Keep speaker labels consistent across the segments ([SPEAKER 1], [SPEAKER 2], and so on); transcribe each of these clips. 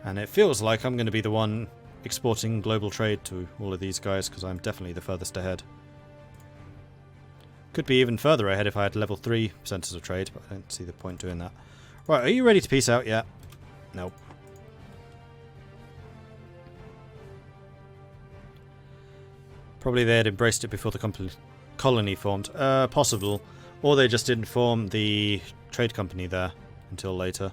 [SPEAKER 1] And it feels like I'm going to be the one exporting global trade to all of these guys, because I'm definitely the furthest ahead. Could be even further ahead if I had level 3 centres of trade, but I don't see the point doing that. Right, are you ready to peace out yet? Nope. Probably they had embraced it before the colony formed. Possible. Or they just didn't form the trade company there until later.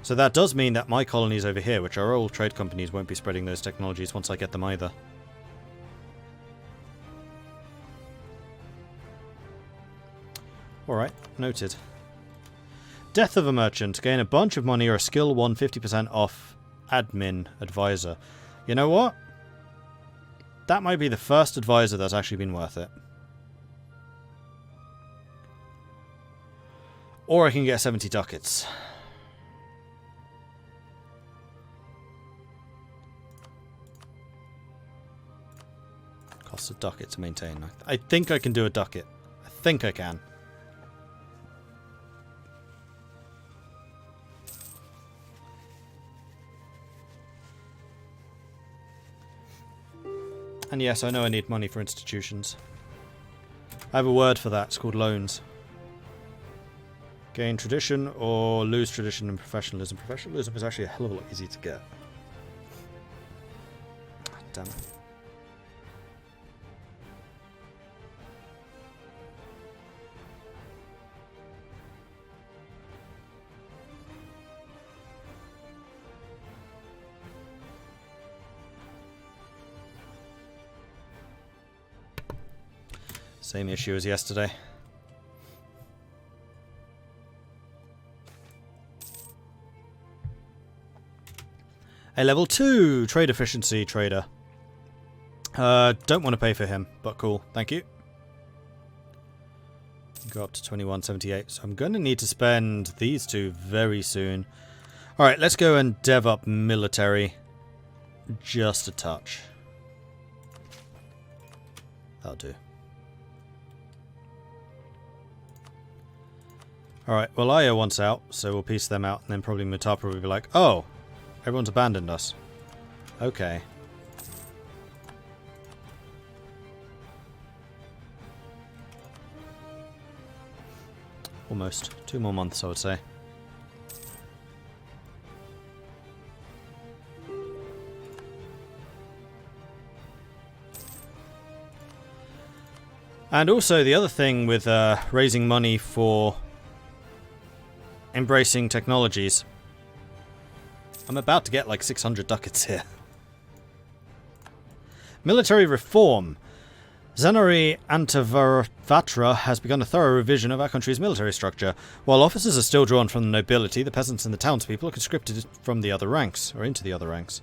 [SPEAKER 1] So that does mean that my colonies over here, which are all trade companies, won't be spreading those technologies once I get them either. Alright, noted. Death of a merchant. Gain a bunch of money or a skill 1 50% off admin advisor. You know what? That might be the first advisor that's actually been worth it. Or I can get 70 ducats. Costs a ducat to maintain. I think I can do a ducat. I think I can. And yes, I know I need money for institutions. I have a word for that. It's called loans. Gain tradition or lose tradition and professionalism. Professionalism is actually a hell of a lot easier to get. Damn it. Same issue as yesterday. A level 2 trade efficiency trader. Don't want to pay for him, but cool. Thank you. Go up to 2178. So I'm going to need to spend these two very soon. Alright, let's go and dev up military. Just a touch. That'll do. Alright, well Io wants out, so we'll piece them out, and then probably Mutapa will be like, oh, everyone's abandoned us. Okay. Almost. 2 more months, I would say. And also the other thing with raising money for embracing technologies. I'm about to get like 600 ducats here. Military reform. Zenari Antavatra has begun a thorough revision of our country's military structure. While officers are still drawn from the nobility, the peasants and the townspeople are conscripted from the other ranks, or into the other ranks.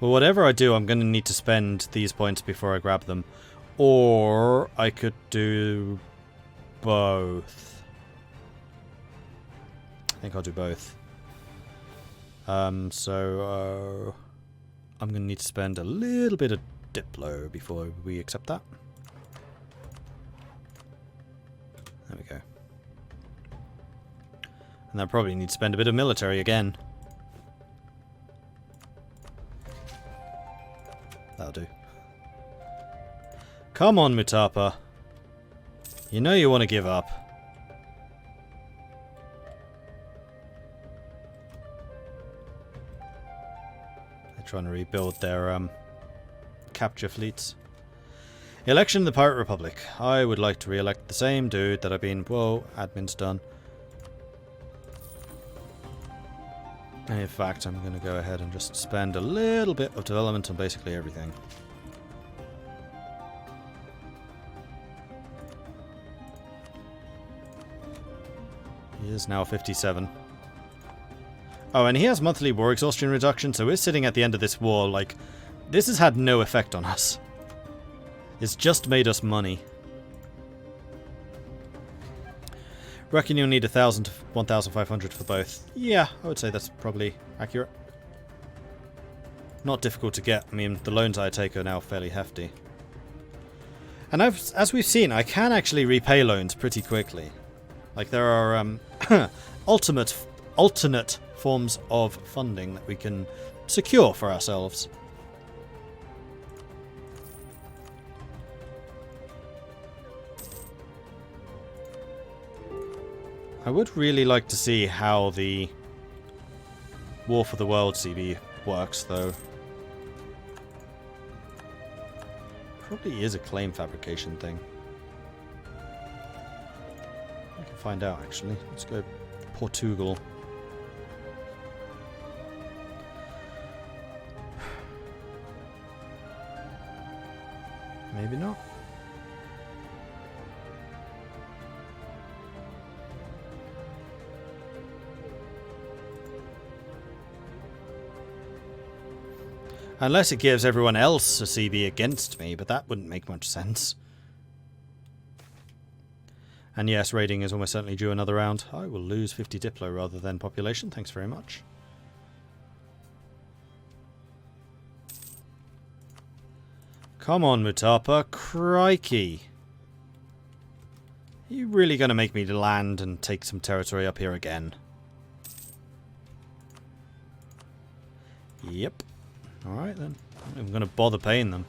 [SPEAKER 1] Well, whatever I do, I'm going to need to spend these points before I grab them. Or I could do both. I think I'll do both. I'm going to need to spend a little bit of Diplo before we accept that. There we go. And I'll probably need to spend a bit of military again. That'll do. Come on, Mutapa. You know you want to give up. They're trying to rebuild their capture fleets. Election of the Pirate Republic. I would like to re-elect the same dude that I've been... Whoa, admin's done. And in fact, I'm going to go ahead and just spend a little bit of development on basically everything. He is now 57. Oh, and he has monthly war exhaustion reduction, so we're sitting at the end of this war like... This has had no effect on us. It's just made us money. Reckon you'll need 1,000 to 1,500 for both. Yeah, I would say that's probably accurate. not difficult to get. I mean, the loans I take are now fairly hefty. And as we've seen, I can actually repay loans pretty quickly. Like, there are alternate forms of funding that we can secure for ourselves. I would really like to see how the War for the World CB works, though. Probably is a claim fabrication thing. I can find out, actually. Let's go Portugal. Maybe not. Unless it gives everyone else a CB against me, but that wouldn't make much sense. And yes, raiding is almost certainly due another round. I will lose 50 Diplo rather than population. Thanks very much. Come on, Mutapa. Crikey. Are you really going to make me land and take some territory up here again? Yep. Alright then. I'm not even going to bother paying them.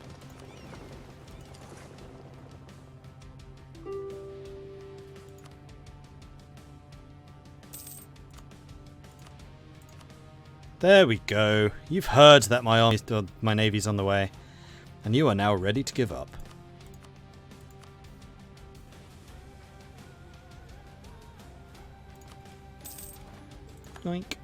[SPEAKER 1] There we go. You've heard that my navy's on the way. And you are now ready to give up. Yoink.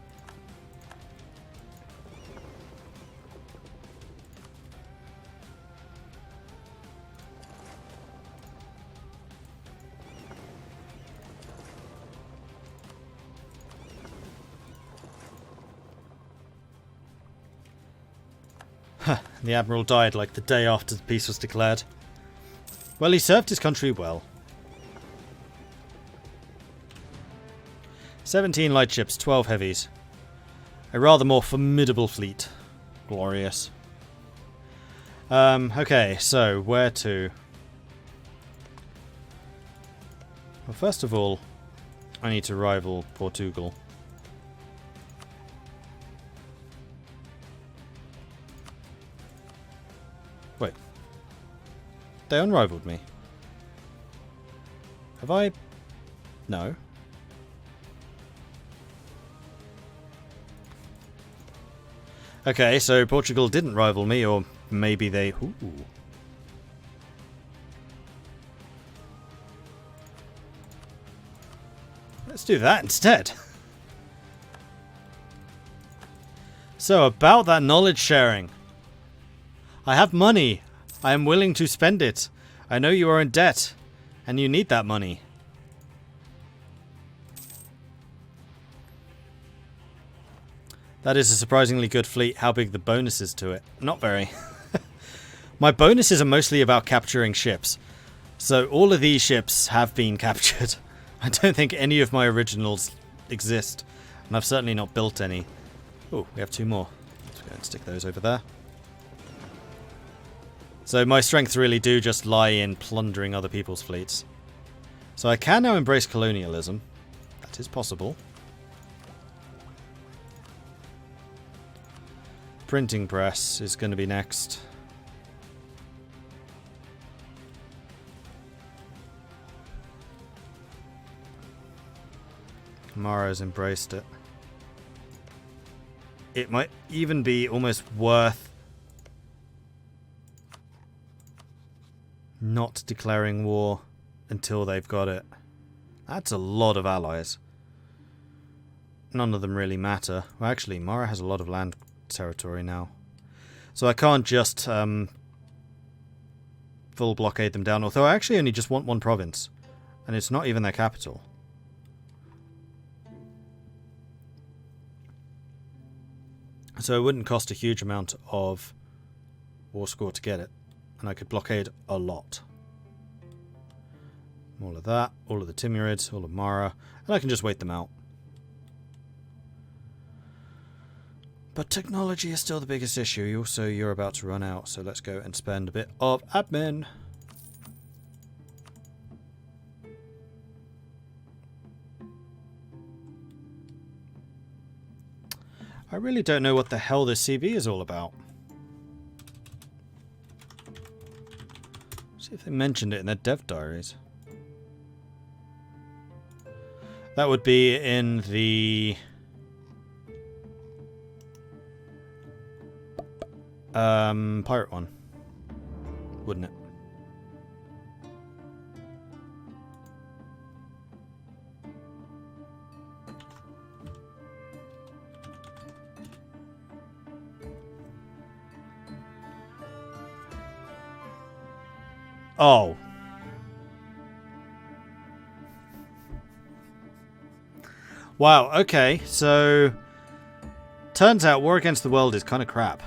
[SPEAKER 1] The Admiral died like the day after the peace was declared. Well, he served his country well. 17 light ships, 12 heavies. A rather more formidable fleet. Glorious. Okay, so where to? Well, first of all, I need to rival Portugal. Wait. They unrivaled me. Have I? No. Okay, so Portugal didn't rival me, or maybe they... Ooh. Let's do that instead. So, about that knowledge sharing. I have money. I am willing to spend it. I know you are in debt, and you need that money. That is a surprisingly good fleet. How big the bonus is to it? Not very. My bonuses are mostly about capturing ships. So all of these ships have been captured. I don't think any of my originals exist. And I've certainly not built any. Oh, we have 2 more. Let's go and stick those over there. So my strengths really do just lie in plundering other people's fleets. So I can now embrace colonialism. That is possible. Printing press is going to be next. Mara's embraced it. It might even be almost worth not declaring war until they've got it. That's a lot of allies. None of them really matter. Well, actually, Mara has a lot of land territory now. So I can't just full blockade them down. Although I actually only just want 1 province. And it's not even their capital. So it wouldn't cost a huge amount of war score to get it. And I could blockade a lot. All of that, all of the Timurids, all of Mara, and I can just wait them out. But technology is still the biggest issue. Also, you're about to run out, so let's go and spend a bit of admin. I really don't know what the hell this CB is all about. See if they mentioned it in their dev diaries. That would be in the pirate one, wouldn't it? Oh. Wow, okay, so turns out War Against the World is kind of crap.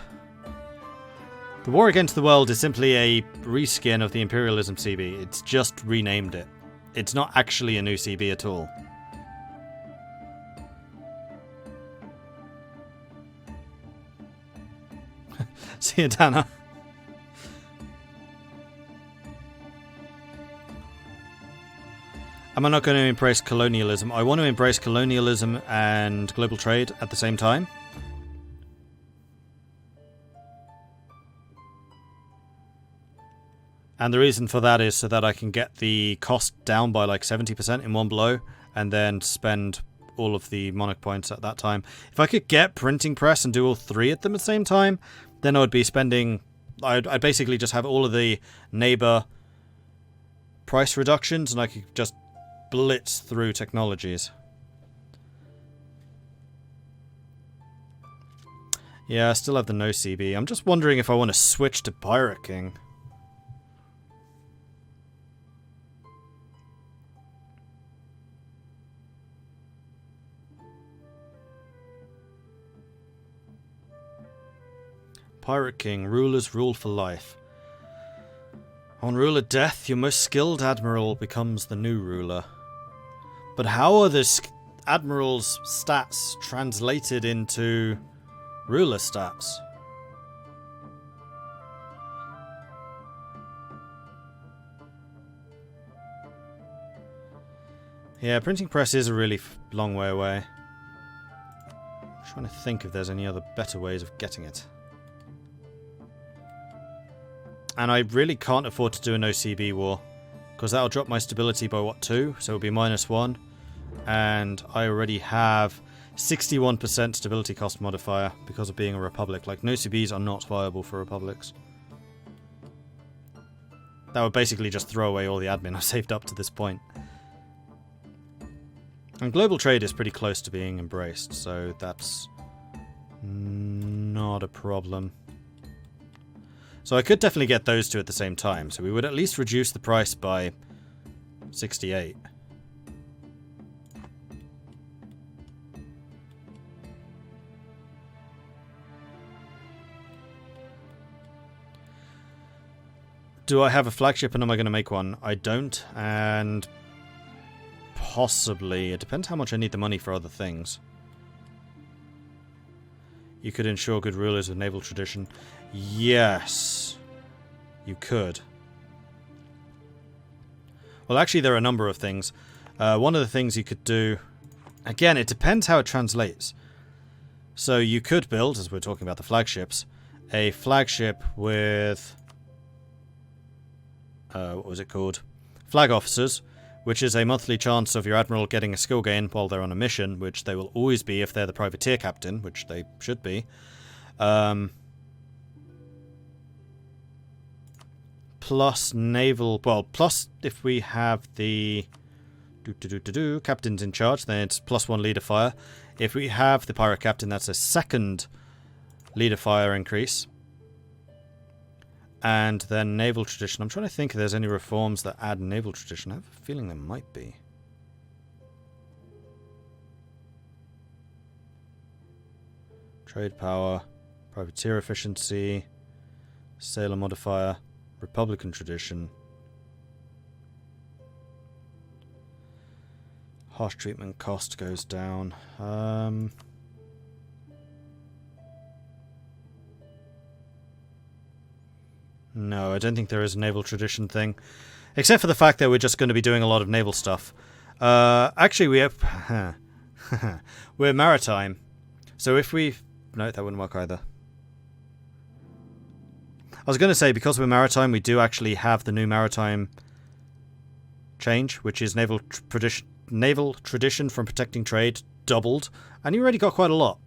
[SPEAKER 1] The War Against the World is simply a reskin of the Imperialism CB. It's just renamed it. It's not actually a new CB at all. See you, Dana. Am I not going to embrace colonialism? I want to embrace colonialism and global trade at the same time. And the reason for that is so that I can get the cost down by like 70% in one blow and then spend all of the monarch points at that time. If I could get printing press and do all three at them at the same time, then I would be spending... I'd basically just have all of the neighbor price reductions and I could just blitz through technologies. Yeah, I still have the no CB. I'm just wondering if I want to switch to Pirate King. Pirate King, rulers rule for life. On ruler death, your most skilled admiral becomes the new ruler. But how are the admiral's stats translated into ruler stats? Yeah, printing press is a really long way away. I'm trying to think if there's any other better ways of getting it. And I really can't afford to do a no CB war, because that'll drop my stability by, what, 2? So it'll be -1. And I already have 61% stability cost modifier because of being a republic. Like, no CBs are not viable for republics. That would basically just throw away all the admin I've saved up to this point. And global trade is pretty close to being embraced, so that's not a problem. So I could definitely get those two at the same time, so we would at least reduce the price by 68. Do I have a flagship and am I going to make one? I don't, and possibly. It depends how much I need the money for other things. You could ensure good rulers with naval tradition. Yes, you could. Well, actually, there are a number of things. One of the things you could do... Again, it depends how it translates. So you could build, as we're talking about the flagships, a flagship with... what was it called? Flag officers, which is a monthly chance of your admiral getting a skill gain while they're on a mission, which they will always be if they're the privateer captain, which they should be. Plus naval... Well, plus if we have the... captains in charge, then it's +1 leader fire. If we have the pirate captain, that's a second leader fire increase. And then naval tradition. I'm trying to think if there's any reforms that add naval tradition. I have a feeling there might be. Trade power, privateer efficiency, sailor modifier, republican tradition, harsh treatment cost goes down. No, I don't think there is a naval tradition thing. Except for the fact that we're just going to be doing a lot of naval stuff. Actually, we have... we're maritime. So if we... No, that wouldn't work either. I was going to say, because we're maritime, we do actually have the new maritime change, which is naval tradition from protecting trade doubled. And you already got quite a lot.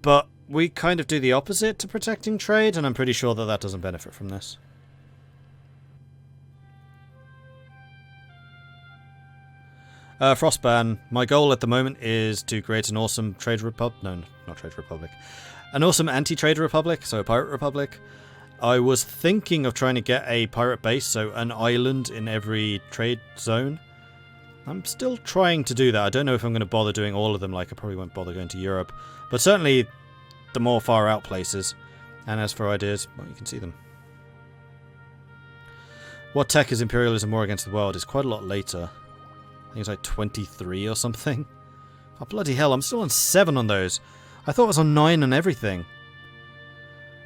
[SPEAKER 1] But we kind of do the opposite to protecting trade, and I'm pretty sure that that doesn't benefit from this. Frostban. My goal at the moment is to create an awesome trade republic. No, not trade republic. An awesome anti-trade republic, so a pirate republic. I was thinking of trying to get a pirate base, so an island in every trade zone. I'm still trying to do that. I don't know if I'm going to bother doing all of them, like I probably won't bother going to Europe. But certainly the more far out places. And as for ideas, well, you can see them. What tech is imperialism war against the world is quite a lot later. I think it's like 23 or something. Oh, bloody hell, I'm still on 7 on those. I thought it was on 9 on everything.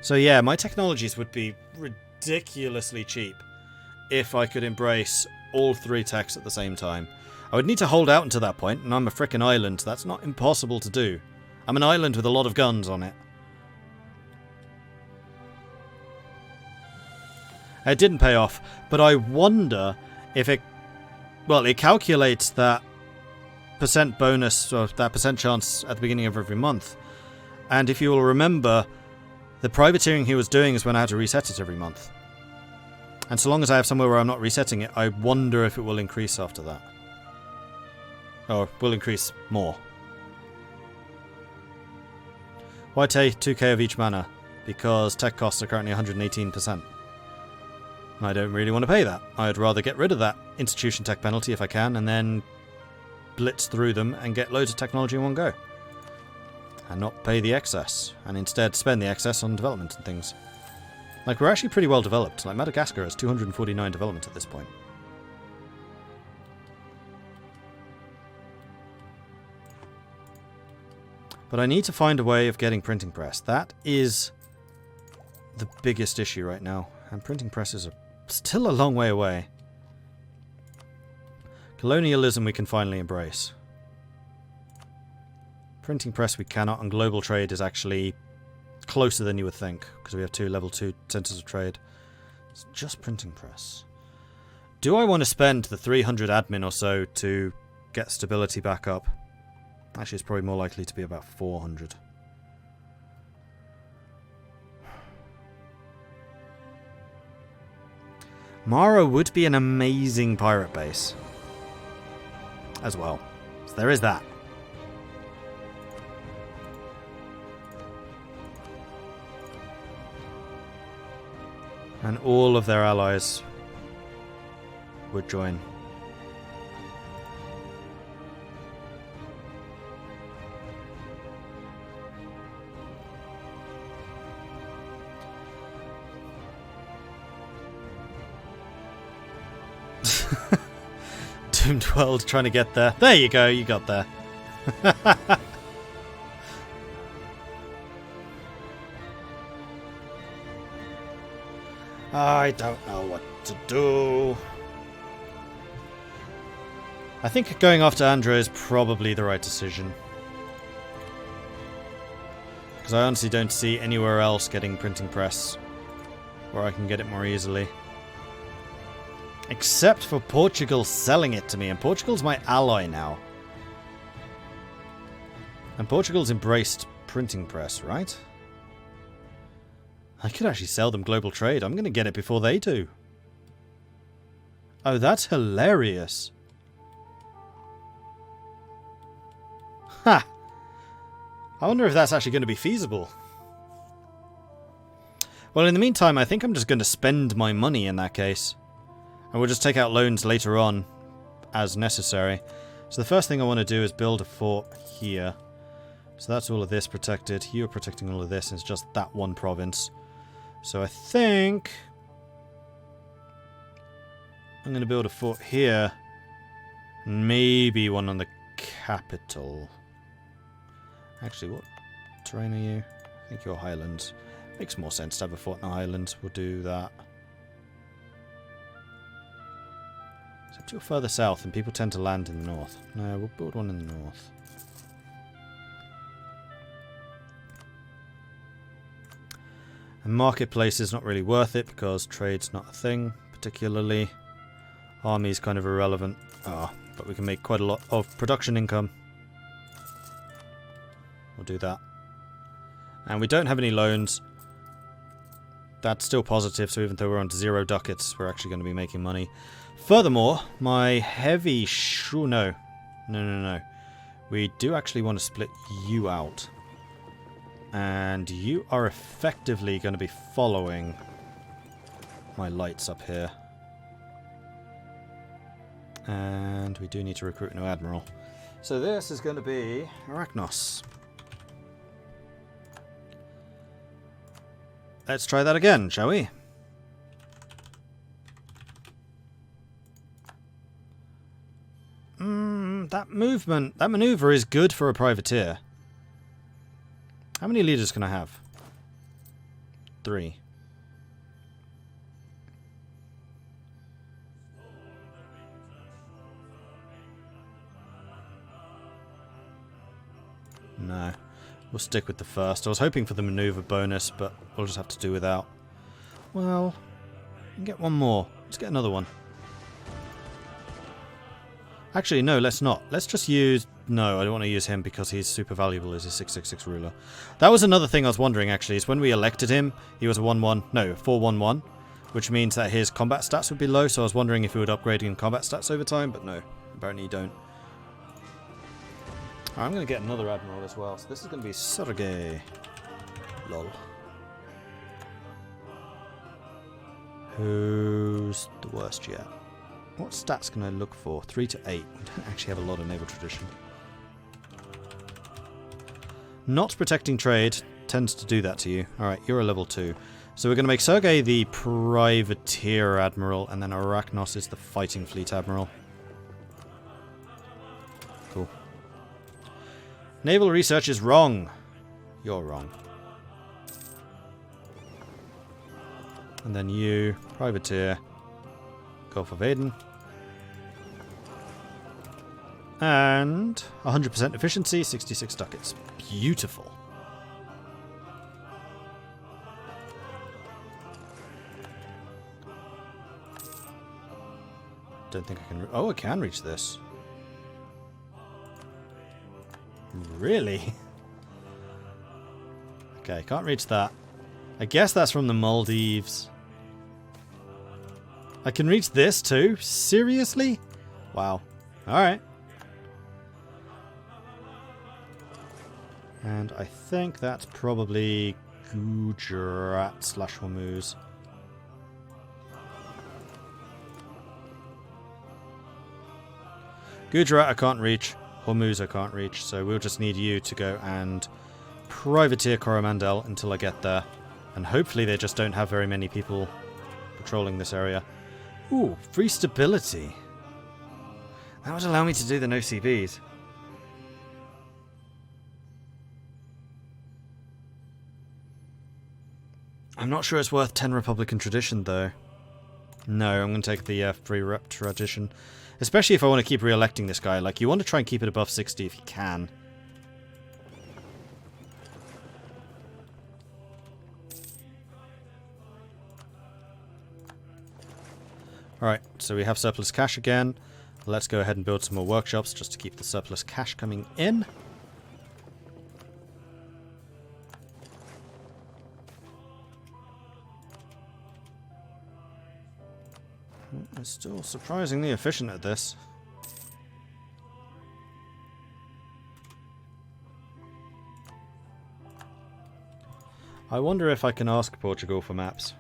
[SPEAKER 1] So yeah, my technologies would be ridiculously cheap if I could embrace all 3 techs at the same time. I would need to hold out until that point, and I'm a frickin' island. That's not impossible to do. I'm an island with a lot of guns on it. It didn't pay off, but I wonder if it... Well, it calculates that percent bonus, or that percent chance at the beginning of every month. And if you will remember, the privateering he was doing is when I had to reset it every month. And so long as I have somewhere where I'm not resetting it, I wonder if it will increase after that. Or will increase more. Why take 2k of each mana? Because tech costs are currently 118%. I don't really want to pay that. I'd rather get rid of that institution tech penalty if I can, and then blitz through them and get loads of technology in one go. And not pay the excess, and instead spend the excess on development and things. Like, we're actually pretty well developed. Like, Madagascar has 249 development at this point. But I need to find a way of getting printing press. That is the biggest issue right now. And printing presses are still a long way away. Colonialism we can finally embrace. Printing press we cannot, and global trade is actually closer than you would think, because we have 2 level 2 centers of trade. It's just printing press. Do I want to spend the 300 admin or so to get stability back up? Actually, it's probably more likely to be about 400. Mara would be an amazing pirate base as well. So there is that. And all of their allies would join. Doomed world trying to get there. There you go, you got there. I don't know what to do. I think going after Andrew is probably the right decision. Because I honestly don't see anywhere else getting printing press where I can get it more easily. Except for Portugal selling it to me, and Portugal's my ally now. And Portugal's embraced printing press, right? I could actually sell them global trade. I'm going to get it before they do. Oh, that's hilarious. Ha! I wonder if that's actually going to be feasible. Well, in the meantime, I think I'm just going to spend my money in that case. And we'll just take out loans later on as necessary. So the first thing I want to do is build a fort here. So that's all of this protected. You're protecting all of this, and it's just that one province. So I think I'm going to build a fort here. Maybe one on the capital. Actually, what terrain are you? I think you're Highlands. Makes more sense to have a fort in the Highlands. We'll do that. Except you're further south and people tend to land in the north. No, we'll build one in the north. And marketplace is not really worth it because trade's not a thing, particularly. Army's kind of irrelevant. But we can make quite a lot of production income. We'll do that. And we don't have any loans. That's still positive, so even though we're on 0 ducats, we're actually going to be making money. Furthermore, my heavy... No. We do actually want to split you out. And you are effectively going to be following my lights up here. And we do need to recruit a new admiral. So this is going to be Arachnos. Let's try that again, shall we? That maneuver is good for a privateer. How many leaders can I have? 3. No. We'll stick with the first. I was hoping for the maneuver bonus, but we'll just have to do without. Well, we can get one more. Let's get another one. Actually, no, let's not. Let's just use... No, I don't want to use him because he's super valuable as a 666 ruler. That was another thing I was wondering, actually, is when we elected him, he was a 1-1... No, 4-1-1, which means that his combat stats would be low, so I was wondering if he would upgrade in combat stats over time, but no, apparently you don't. I'm going to get another admiral as well, so this is going to be Sergei. Lol. Who's the worst yet? What stats can I look for? 3 to 8. We don't actually have a lot of naval tradition. Not protecting trade tends to do that to you. Alright, you're a level 2. So we're going to make Sergei the privateer admiral, and then Arachnos is the fighting fleet admiral. Cool. Naval research is wrong. You're wrong. And then you, privateer, Gulf of Aden. And 100% efficiency, 66 ducats. Beautiful. Don't think I can... Oh, I can reach this. Really? Okay, can't reach that. I guess that's from the Maldives. I can reach this too? Seriously? Wow. Alright. And I think that's probably Gujarat / Hormuz. Gujarat I can't reach. Hormuz I can't reach, so we'll just need you to go and privateer Coromandel until I get there. And hopefully they just don't have very many people patrolling this area. Ooh, free stability. That would allow me to do the no CVs. I'm not sure it's worth 10 Republican tradition, though. No, I'm going to take the free rep tradition. Especially if I want to keep re-electing this guy. Like, you want to try and keep it above 60 if you can. Alright, so we have surplus cash again. Let's go ahead and build some more workshops just to keep the surplus cash coming in. We're still surprisingly efficient at this. I wonder if I can ask Portugal for maps.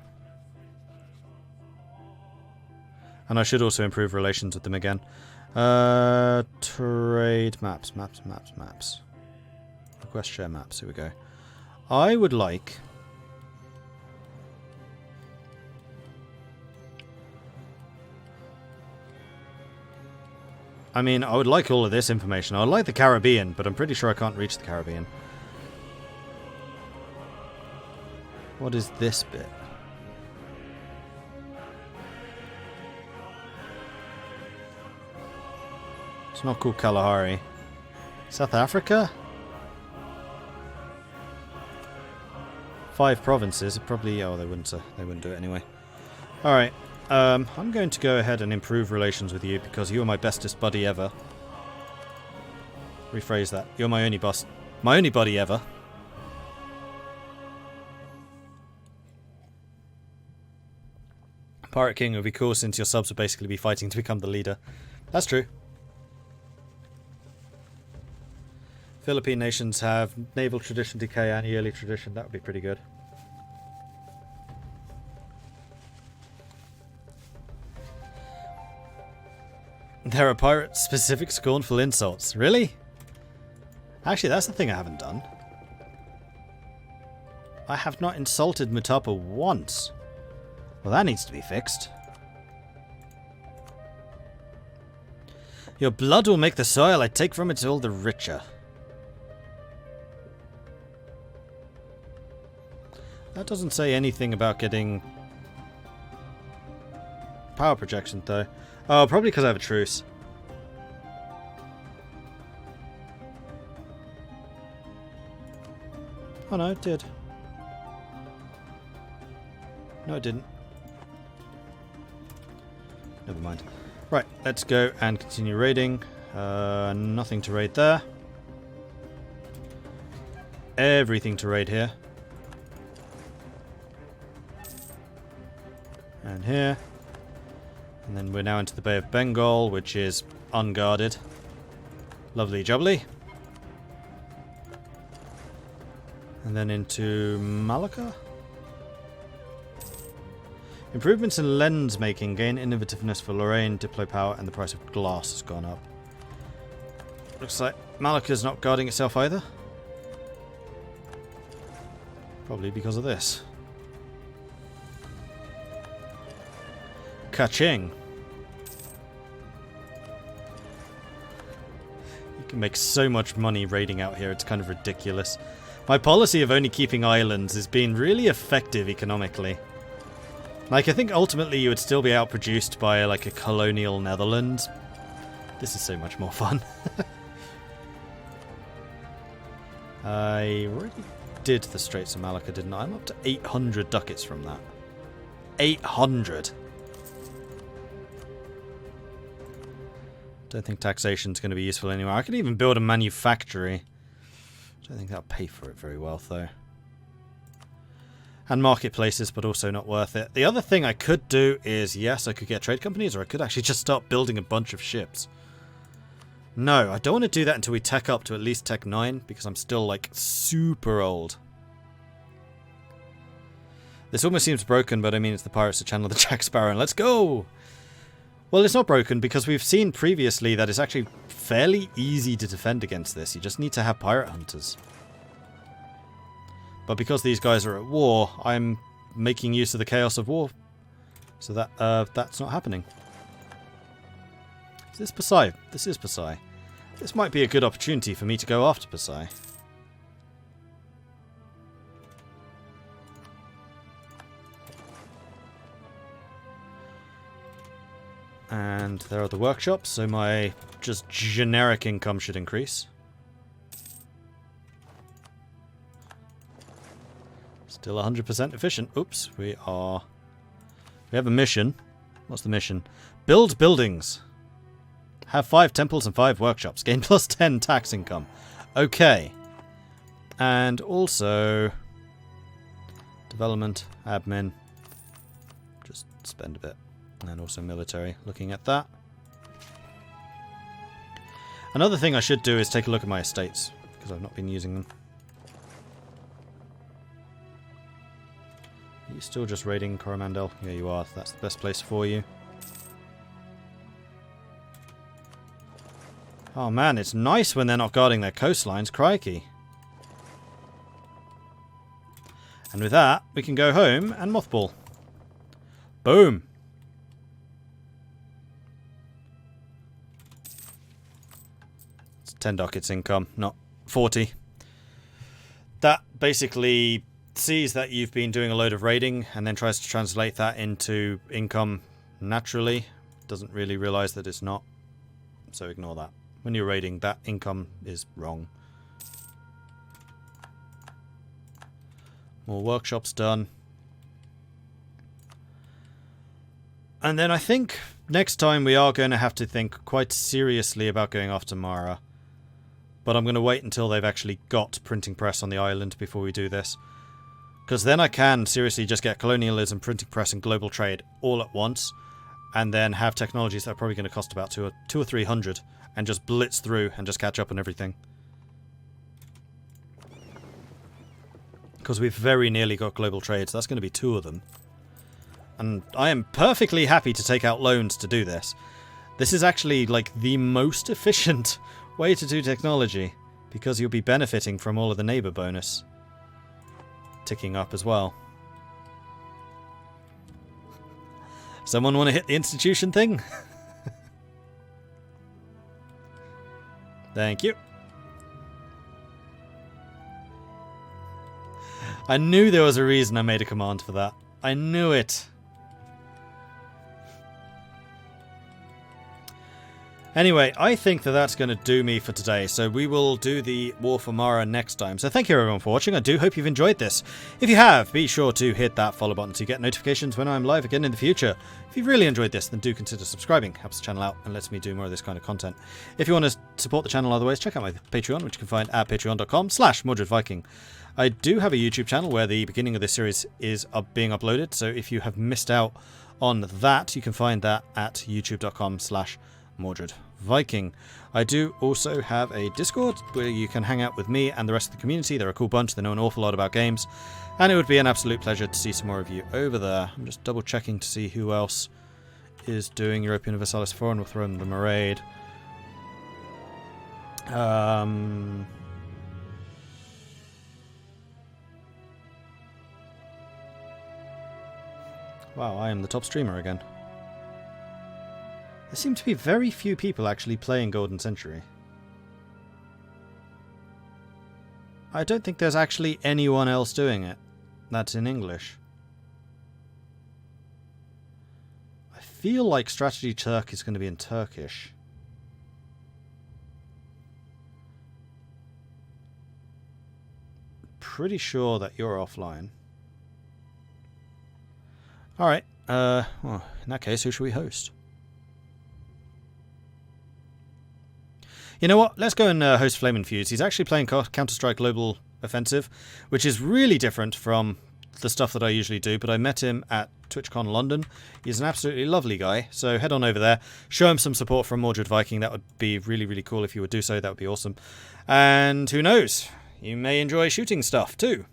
[SPEAKER 1] And I should also improve relations with them again. Trade maps. Request share maps. Here we go. I would like... I mean, I would like all of this information. I would like the Caribbean, but I'm pretty sure I can't reach the Caribbean. What is this bit? It's not called Kalahari. South Africa? 5 provinces. Probably. Oh, they wouldn't do it anyway. All right. I'm going to go ahead and improve relations with you because you are my bestest buddy ever. Rephrase that. You're my only buddy ever. Pirate King would be cool since your subs would basically be fighting to become the leader. That's true. Philippine nations have naval tradition decay and yearly tradition. That would be pretty good. There are pirate-specific scornful insults. Really? Actually, that's the thing I haven't done. I have not insulted Mutapa once. Well, that needs to be fixed. Your blood will make the soil I take from it all the richer. That doesn't say anything about getting power projection, though. Oh, probably because I have a truce. Oh no, it did. No, it didn't. Never mind. Right, let's go and continue raiding. Nothing to raid there. Everything to raid here. And here. And then we're now into the Bay of Bengal, which is unguarded. Lovely jubbly. And then into Malacca. Improvements in lens making gain innovativeness for Lorraine, Diplo power, and the price of glass has gone up. Looks like Malacca's not guarding itself either. Probably because of this. Ka-ching. You can make so much money raiding out here, it's kind of ridiculous. My policy of only keeping islands has been really effective economically. Like, I think ultimately you would still be outproduced by, like, a colonial Netherlands. This is so much more fun. I already did the Straits of Malacca, didn't I? I'm up to 800 ducats from that. 800! Don't think taxation's going to be useful anywhere. I could even build a manufactory. Don't think that'll pay for it very well, though. And marketplaces, but also not worth it. The other thing I could do is, yes, I could get trade companies, or I could actually just start building a bunch of ships. No, I don't want to do that until we tech up to at least tech 9, because I'm still, like, super old. This almost seems broken, but I mean, it's the pirates to channel the Jack Sparrow. Let's go! Well, it's not broken, because we've seen previously that it's actually fairly easy to defend against this. You just need to have pirate hunters. But because these guys are at war, I'm making use of the chaos of war. So that that's not happening. Is this Pasai? This is Pasai. This might be a good opportunity for me to go after Pasai. And there are the workshops, so my just generic income should increase. Still 100% efficient. Oops, we have a mission. What's the mission? Build buildings. Have 5 temples and 5 workshops. Gain plus 10 tax income. Okay. And also development, admin. Just spend a bit. And also military. Looking at that. Another thing I should do is take a look at my estates, because I've not been using them. Are you still just raiding Coromandel? Yeah, you are. That's the best place for you. Oh man, it's nice when they're not guarding their coastlines. Crikey. And with that, we can go home and mothball. Boom. It's 10 ducats income, not 40. That basically sees that you've been doing a load of raiding and then tries to translate that into income naturally. Doesn't really realize that it's not. So ignore that. when you're raiding, that income is wrong. More workshops done. And then I think next time we are going to have to think quite seriously about going after Mara. But I'm going to wait until they've actually got printing press on the island before we do this. Because then I can seriously just get colonialism, printing press and global trade all at once. And then have technologies that are probably going to cost about two or 300. And just blitz through and just catch up on everything. Because we've very nearly got global trade, so that's going to be 2 of them. And I am perfectly happy to take out loans to do this. This is actually like the most efficient way to do technology, because you'll be benefiting from all of the neighbour bonus ticking up as well. Someone want to hit the institution thing? Thank you. I knew there was a reason I made a command for that. I knew it. Anyway, I think that that's going to do me for today, so we will do the War for Mara next time. So thank you everyone for watching. I do hope you've enjoyed this. If you have, be sure to hit that follow button to get notifications when I'm live again in the future. If you've really enjoyed this, then do consider subscribing. Helps the channel out and lets me do more of this kind of content. If you want to support the channel other ways, check out my Patreon, which you can find at patreon.com/MordredViking. I do have a YouTube channel where the beginning of this series is being uploaded, so if you have missed out on that, you can find that at youtube.com/MordredViking. I do also have a Discord where you can hang out with me and the rest of the community. They're a cool bunch, they know an awful lot about games, and it would be an absolute pleasure to see some more of you over there. I'm just double checking to see who else is doing Europa Universalis 4, and we'll throw them the raid. Wow, I am the top streamer again. There seem to be very few people actually playing Golden Century. I don't think there's actually anyone else doing it that's in English. I feel like Strategy Turk is going to be in Turkish. Pretty sure that you're offline. Alright, well, in that case, who should we host? You know what? Let's go and host Flamin' Fuse. He's actually playing Counter-Strike Global Offensive, which is really different from the stuff that I usually do, but I met him at TwitchCon London. He's an absolutely lovely guy, so head on over there. Show him some support from Mordred Viking. That would be really, really cool if you would do so. That would be awesome. And who knows? You may enjoy shooting stuff, too.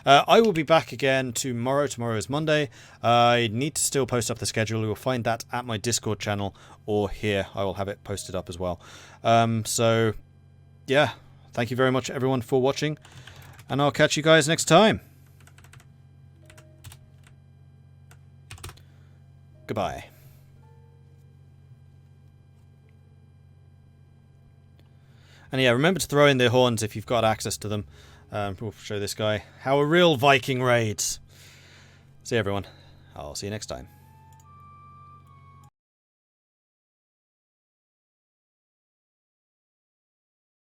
[SPEAKER 1] I will be back again tomorrow. Tomorrow is Monday. I need to still post up the schedule. You will find that at my Discord channel or here. I will have it posted up as well. So, yeah. Thank you very much, everyone, for watching. And I'll catch you guys next time. Goodbye. And yeah, remember to throw in the horns if you've got access to them. We'll show this guy how a real Viking raids. See you, everyone. I'll see you next time.